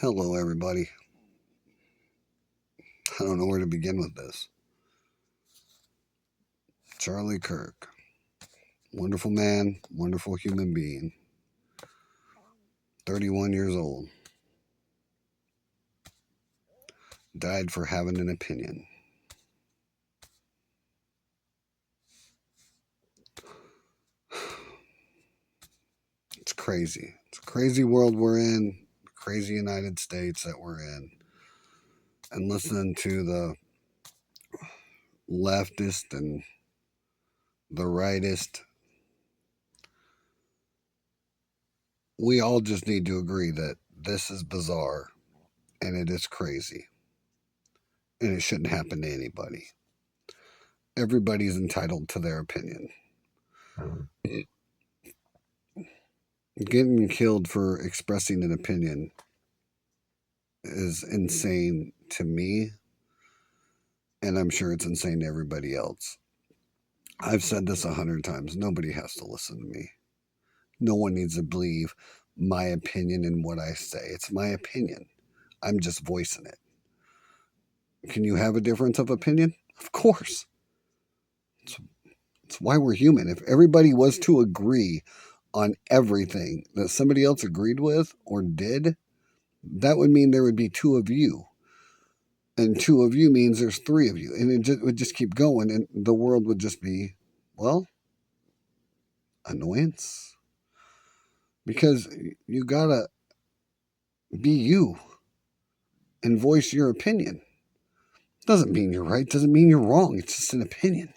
Hello, everybody. I don't know where to begin with this. Charlie Kirk. Wonderful man, wonderful human being. 31 years old. Died for having an opinion. It's crazy. It's a crazy world we're in. Crazy United States that we're in. And listening to the leftist and the rightist, we all just need to agree that this is bizarre and it is crazy. And it shouldn't happen to anybody. Everybody's entitled to their opinion. Getting killed for expressing an opinion is insane to me, and I'm sure it's insane to everybody else. I've said this 100 times. Nobody has to listen to me. No one needs to believe my opinion in what I say. It's my opinion. I'm just voicing it. Can you have a difference of opinion? Of course. It's why we're human. If everybody was to agree on everything that somebody else agreed with or did, that would mean there would be two of you. And two of you means there's three of you. And it would just keep going. And the world would just be, well, annoyance. Because you got to be you and voice your opinion. Doesn't mean you're right. Doesn't mean you're wrong. It's just an opinion.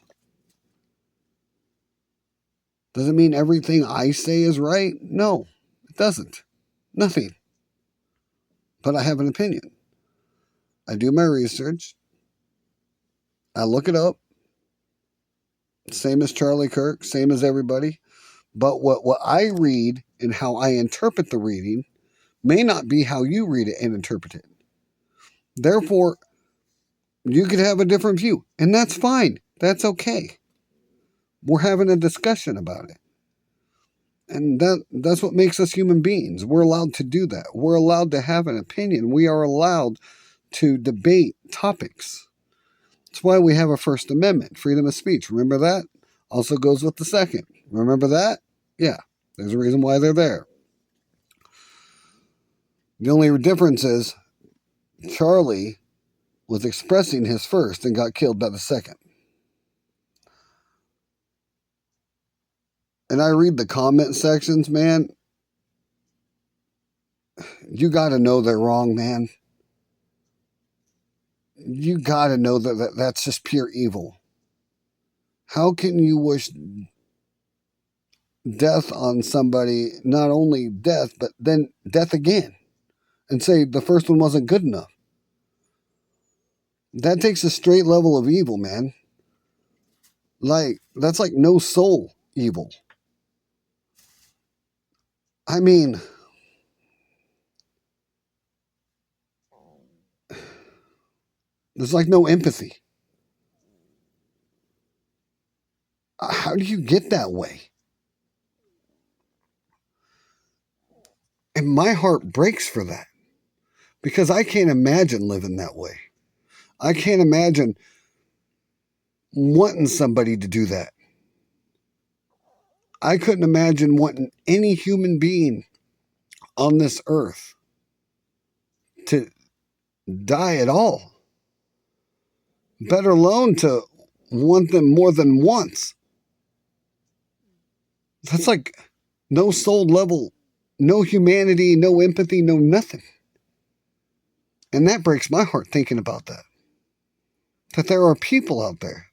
Does it mean everything I say is right? No, it doesn't. Nothing. But I have an opinion. I do my research. I look it up. Same as Charlie Kirk, same as everybody. But what I read and how I interpret the reading may not be how you read it and interpret it. Therefore, you could have a different view, and that's fine. That's okay. We're having a discussion about it. And that's what makes us human beings. We're allowed to do that. We're allowed to have an opinion. We are allowed to debate topics. That's why we have a First Amendment, freedom of speech. Remember that? Also goes with the second. Remember that? Yeah, there's a reason why they're there. The only difference is Charlie was expressing his first and got killed by the second. And I read the comment sections, man. You got to know they're wrong, man. You got to know that that's just pure evil. How can you wish death on somebody, not only death, but then death again, and say the first one wasn't good enough? That takes a straight level of evil, man. Like, that's like no soul evil. I mean, there's like no empathy. How do you get that way? And my heart breaks for that because I can't imagine living that way. I can't imagine wanting somebody to do that. I couldn't imagine wanting any human being on this earth to die at all, better alone to want them more than once. That's like no soul level, no humanity, no empathy, no nothing. And that breaks my heart thinking about that. That there are people out there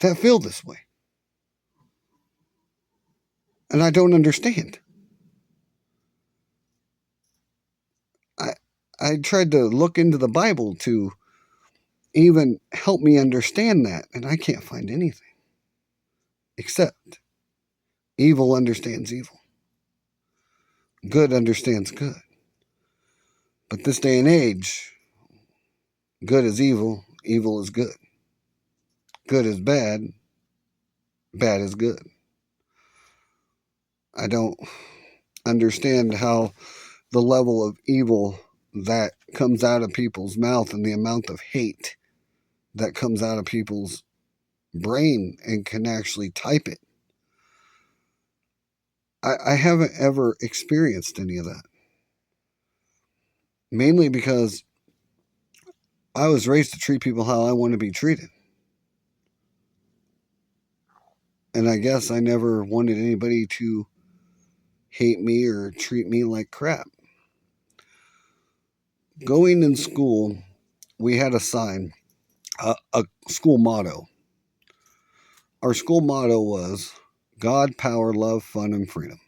that feel this way. And I don't understand. I tried to look into the Bible to even help me understand that, and I can't find anything. Except evil understands evil. Good understands good. But this day and age, good is evil, evil is good. Good is bad, bad is good. I don't understand how the level of evil that comes out of people's mouth and the amount of hate that comes out of people's brain and can actually type it. I haven't ever experienced any of that. Mainly because I was raised to treat people how I want to be treated. And I guess I never wanted anybody to hate me or treat me like crap. Going in school, we had a sign, a school motto. Our school motto was God, power, love, fun, and freedom.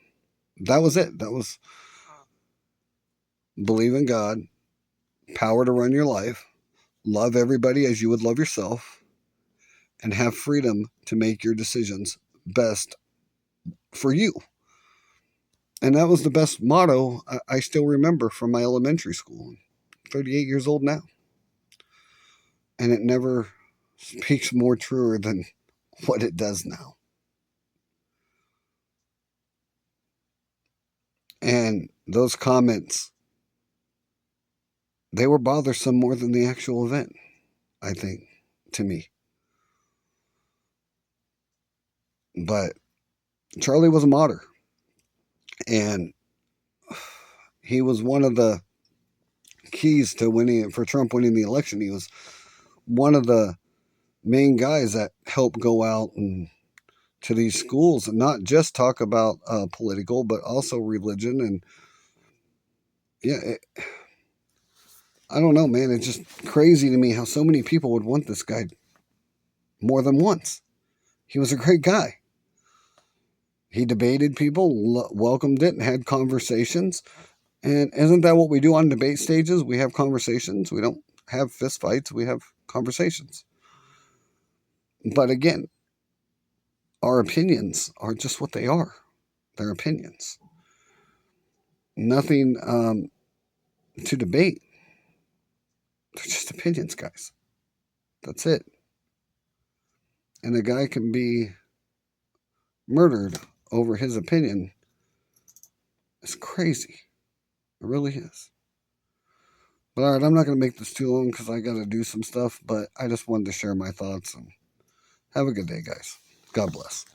That was it. That was believe in God, power to run your life, love everybody as you would love yourself, and have freedom to make your decisions best for you. And that was the best motto I still remember from my elementary school. I'm 38 years old now. And it never speaks more truer than what it does now. And those comments, they were bothersome more than the actual event, I think, to me. But Charlie was a martyr. And he was one of the keys to for Trump winning the election. He was one of the main guys that helped go out and to these schools and not just talk about political, but also religion. And yeah, I don't know, man. It's just crazy to me how so many people would want this guy more than once. He was a great guy. He debated people, welcomed it, and had conversations. And isn't that what we do on debate stages? We have conversations. We don't have fist fights. We have conversations. But again, our opinions are just what they are. They're opinions. Nothing to debate. They're just opinions, guys. That's it. And a guy can be murdered over his opinion. It's crazy. It really is. But all right, I'm not going to make this too long because I got to do some stuff. But I just wanted to share my thoughts. And have a good day, guys. God bless.